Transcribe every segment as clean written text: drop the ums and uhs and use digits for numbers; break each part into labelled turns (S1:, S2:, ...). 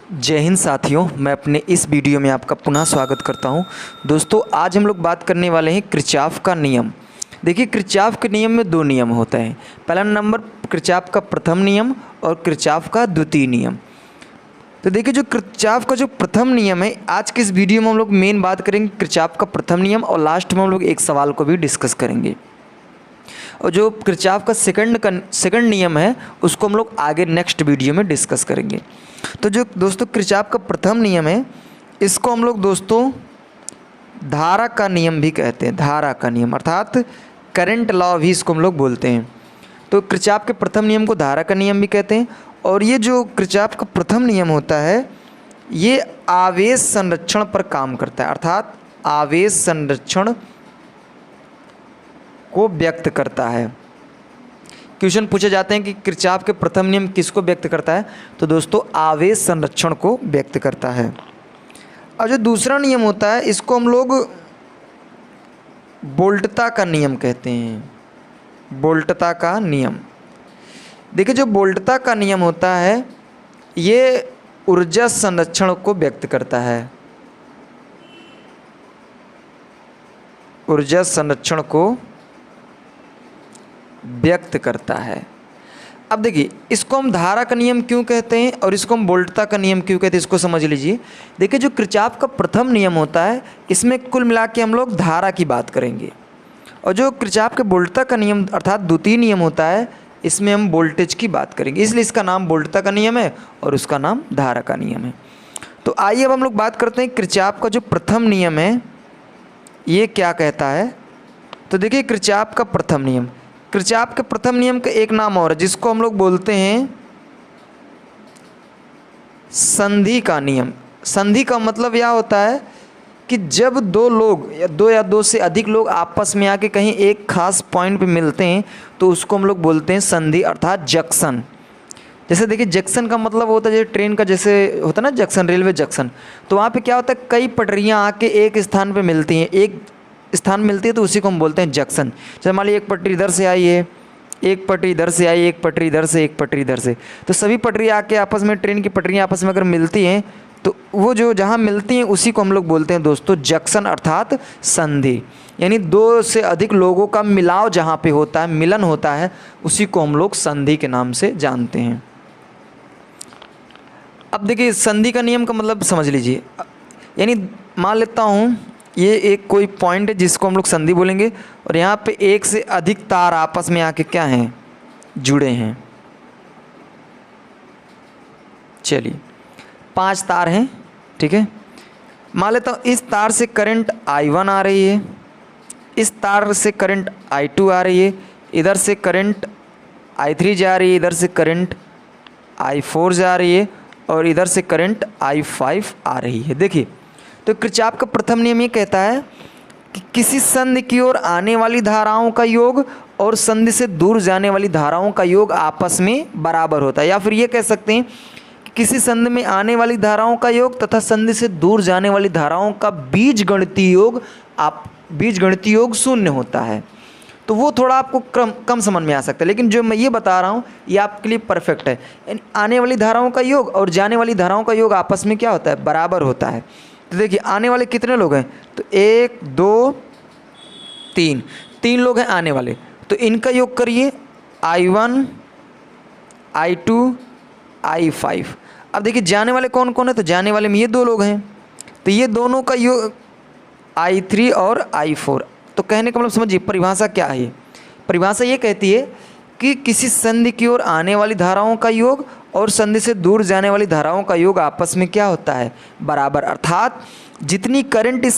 S1: जय हिंद साथियों, मैं अपने इस वीडियो में आपका पुनः स्वागत करता हूं। दोस्तों, आज हम लोग बात करने वाले हैं किरचॉफ का नियम। देखिए, किरचॉफ के नियम में दो नियम होते हैं। पहला नंबर किरचॉफ का प्रथम नियम और किरचॉफ का द्वितीय नियम। तो देखिए, जो किरचॉफ का जो प्रथम नियम है, आज के इस वीडियो में हम लोग मेन बात करेंगे किरचॉफ का प्रथम नियम और लास्ट में हम लोग एक सवाल को भी डिस्कस करेंगे। और जो किरचॉफ का सेकंड नियम है उसको हम लोग आगे नेक्स्ट वीडियो में डिस्कस करेंगे। तो जो दोस्तों किरचॉफ का प्रथम नियम है, इसको हम लोग दोस्तों धारा का नियम भी कहते हैं। धारा का नियम अर्थात करंट लॉ भी इसको हम लोग बोलते हैं। तो किरचॉफ के प्रथम नियम को धारा का नियम भी कहते हैं। और ये जो किरचॉफ का प्रथम नियम होता है, ये आवेश संरक्षण पर काम करता है, अर्थात आवेश संरक्षण को व्यक्त करता है। क्वेश्चन पूछे जाते हैं कि किरचॉफ के प्रथम नियम किसको व्यक्त करता है, तो दोस्तों आवेश संरक्षण को व्यक्त करता है। और जो दूसरा नियम होता है, इसको हम लोग वोल्टता का नियम कहते हैं। वोल्टता का नियम, देखिए जो वोल्टता का नियम होता है, ये ऊर्जा संरक्षण को व्यक्त करता है। ऊर्जा संरक्षण को व्यक्त करता है। अब देखिए, इसको हम धारा का नियम क्यों कहते हैं और इसको हम वोल्टता का नियम क्यों कहते हैं, इसको समझ लीजिए। देखिए, जो किरचॉफ का प्रथम नियम होता है, इसमें कुल मिला के हम लोग धारा की बात करेंगे। और जो किरचॉफ के वोल्टता का नियम अर्थात द्वितीय नियम होता है, इसमें हम वोल्टेज की बात करेंगे। इसलिए इसका नाम वोल्टता का नियम है और उसका नाम धारा का नियम है। तो आइए अब हम लोग बात करते हैं किरचॉफ का जो प्रथम नियम है, ये क्या कहता है। तो देखिए, किरचॉफ का प्रथम नियम, किरचॉफ के प्रथम नियम का एक नाम और है जिसको हम लोग बोलते हैं संधि का नियम। संधि का मतलब यह होता है कि जब दो लोग या दो से अधिक लोग आपस में आके कहीं एक खास पॉइंट पे मिलते हैं, तो उसको हम लोग बोलते हैं संधि अर्थात जंक्शन। जैसे देखिए, जंक्शन का मतलब होता है जैसे ट्रेन का जैसे होता है ना जंक्शन, रेलवे जंक्शन। तो वहाँ पे क्या होता है, कई पटरियाँ आके एक स्थान पे मिलती हैं, एक स्थान मिलती है, तो उसी को हम बोलते हैं जंक्शन। जैसे मान लीजिए एक पटरी इधर से आई है, एक पटरी इधर से आई, एक पटरी इधर से, एक पटरी इधर से, तो सभी पटरी आके आपस में, ट्रेन की पटरियाँ आपस में अगर मिलती हैं, तो वो जो जहाँ मिलती हैं उसी को हम लोग बोलते हैं दोस्तों जंक्शन अर्थात संधि। यानी दो से अधिक लोगों का मिलाव जहाँ पे होता है, मिलन होता है, उसी को हम लोग संधि के नाम से जानते हैं। अब देखिए, संधि का नियम का मतलब समझ लीजिए। यानी मान लेता हूँ ये एक कोई पॉइंट है जिसको हम लोग संधि बोलेंगे, और यहाँ पे एक से अधिक तार आपस में आके क्या हैं, जुड़े हैं। चलिए, 5 तार हैं, ठीक है। मान लेता हूँ इस तार से करंट I1 आ रही है, इस तार से करंट I2 आ रही है, इधर से करंट I3 जा रही है, इधर से करंट I4 जा रही है, और इधर से करंट I5 आ रही है। देखिए, तो किरचॉफ का प्रथम नियम ये कहता है कि किसी संधि की ओर आने वाली धाराओं का योग और संधि से दूर जाने वाली धाराओं का योग आपस में बराबर होता है। या फिर ये कह सकते हैं कि किसी संधि में आने वाली धाराओं का योग तथा संधि से दूर जाने वाली धाराओं का बीजगणितीय योग शून्य होता है। तो वो थोड़ा आपको कम समझ में आ सकता है, लेकिन जो मैं ये बता रहा हूँ ये आपके लिए परफेक्ट है। आने वाली धाराओं का योग और जाने वाली धाराओं का योग आपस में क्या होता है, बराबर होता है। तो देखिए, आने वाले कितने लोग हैं, तो 1 2 3 लोग हैं आने वाले, तो इनका योग करिए I1 I2 I5। अब देखिए, जाने वाले कौन कौन है, तो जाने वाले में ये 2 लोग हैं, तो ये दोनों का योग I3 और I4। तो कहने का मतलब समझिए परिभाषा क्या है। परिभाषा ये कहती है कि किसी संधि की ओर आने वाली धाराओं का योग और संधि से दूर जाने वाली धाराओं का योग आपस में क्या होता है, बराबर। अर्थात जितनी करंट इस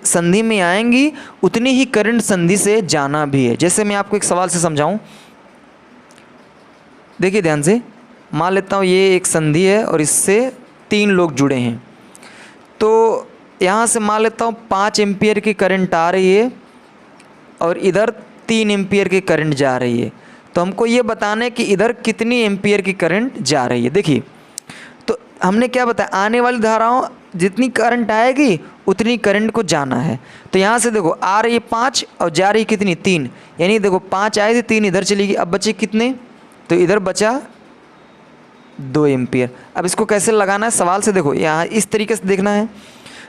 S1: संधि में आएंगी उतनी ही करंट संधि से जाना भी है। जैसे मैं आपको एक सवाल से समझाऊं, देखिए ध्यान से, मान लेता हूँ ये एक संधि है और इससे 3 लोग जुड़े हैं। तो यहाँ से मान लेता हूँ 5 एम्पियर की करंट आ रही है और इधर 3 एम्पियर की करंट जा रही है। तो हमको ये बताना है कि इधर कितनी एम्पियर की करंट जा रही है। देखिए, तो हमने क्या बताया, आने वाली धाराओं जितनी करंट आएगी उतनी करंट को जाना है। तो यहाँ से देखो, आ रही है 5 और जा रही कितनी, 3। यानी देखो 5 आए थे, 3 इधर चली गई। अब बचे कितने, तो इधर बचा 2 एम्पियर। अब इसको कैसे लगाना है सवाल से देखो, यहाँ इस तरीके से देखना है।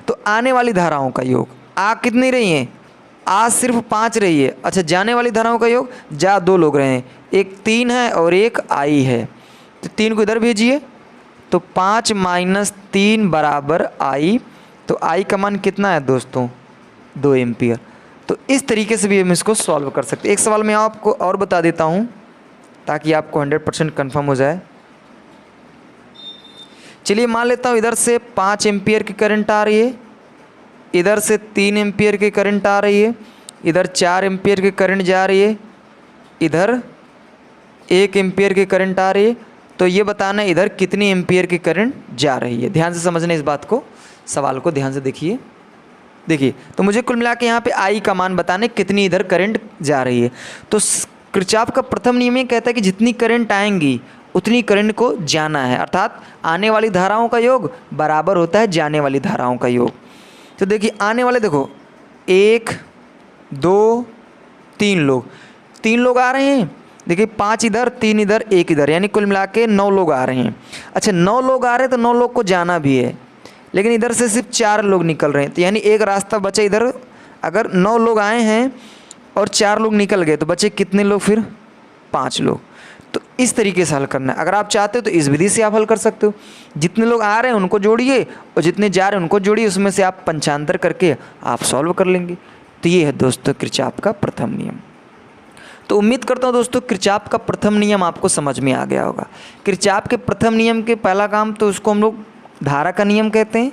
S1: तो आने वाली धाराओं का योग, आ कितनी रही हैं, आ सिर्फ 5 रही है। अच्छा, जाने वाली धाराओं का योग, जा 2 लोग रहे हैं, एक 3 है और एक आई है, तो 3 को इधर भेजिए, तो 5 माइनस 3 बराबर आई। तो आई का मान कितना है दोस्तों, 2 एम्पियर। तो इस तरीके से भी हम इसको सॉल्व कर सकते हैं। एक सवाल मैं आपको और बता देता हूँ ताकि आपको 100% कन्फर्म हो जाए। चलिए मान लेता हूँ इधर से 5 एम्पियर की करंट आ रही है, इधर से 3 एम्पियर की करंट आ रही है, इधर 4 एम्पियर की करंट जा रही है, इधर 1 एम्पियर की करंट आ रही है। तो ये बताना है इधर कितनी एम्पियर की करंट जा रही है। ध्यान से समझना इस बात को, सवाल को ध्यान से देखिए। देखिए, तो मुझे कुल मिला के यहाँ पे आई का मान बताने कितनी इधर करंट जा रही है। तो किरचॉफ का प्रथम नियम ये कहता है कि जितनी करंट आएंगी उतनी करंट को जाना है, अर्थात आने वाली धाराओं का योग बराबर होता है जाने वाली धाराओं का योग। तो देखिए आने वाले, देखो 1 2 3 लोग आ रहे हैं। देखिए 5 इधर, 3 इधर, 1 इधर, यानी कुल मिला के 9 लोग आ रहे हैं। अच्छा, 9 लोग आ रहे हैं तो 9 लोग को जाना भी है, लेकिन इधर से सिर्फ 4 लोग निकल रहे हैं, तो यानी एक रास्ता बचा इधर। अगर 9 लोग आए हैं और 4 लोग निकल गए तो बचे कितने लोग फिर, 5 लोग। तो इस तरीके से हल करना है। अगर आप चाहते हो तो इस विधि से आप हल कर सकते हो, जितने लोग आ रहे हैं उनको जोड़िए और जितने जा रहे हैं उनको जोड़िए, उसमें से आप पंचांतर करके आप सॉल्व कर लेंगे। तो ये है दोस्तों किरचॉफ का प्रथम नियम। तो उम्मीद करता हूँ दोस्तों किरचॉफ का प्रथम नियम आपको समझ में आ गया होगा। किरचॉफ के प्रथम नियम के पहला काम तो उसको हम लोग धारा का नियम कहते हैं,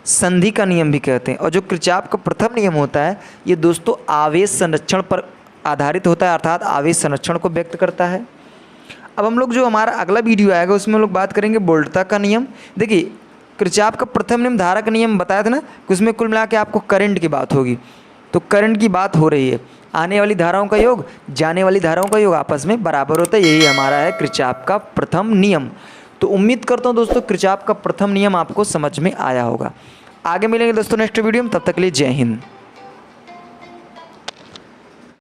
S1: संधि का नियम भी कहते हैं। और जो किरचॉफ का प्रथम नियम होता है ये दोस्तों आवेश संरक्षण पर आधारित होता है, अर्थात आवेश संरक्षण को व्यक्त करता है। अब हम लोग जो हमारा अगला वीडियो आएगा उसमें हम लोग बात करेंगे वोल्टता का नियम। देखिए किरचॉफ का प्रथम नियम धारा का नियम बताया था ना कि उसमें कुल मिला के आपको करंट की बात होगी। तो करंट की बात हो रही है, आने वाली धाराओं का योग जाने वाली धाराओं का योग आपस में बराबर होता है, यही हमारा है किरचॉफ का प्रथम नियम। तो उम्मीद करता हूँ दोस्तों किरचॉफ का प्रथम नियम आपको समझ में आया होगा। आगे मिलेंगे दोस्तों नेक्स्ट वीडियो में, तब तक के लिए जय हिंद।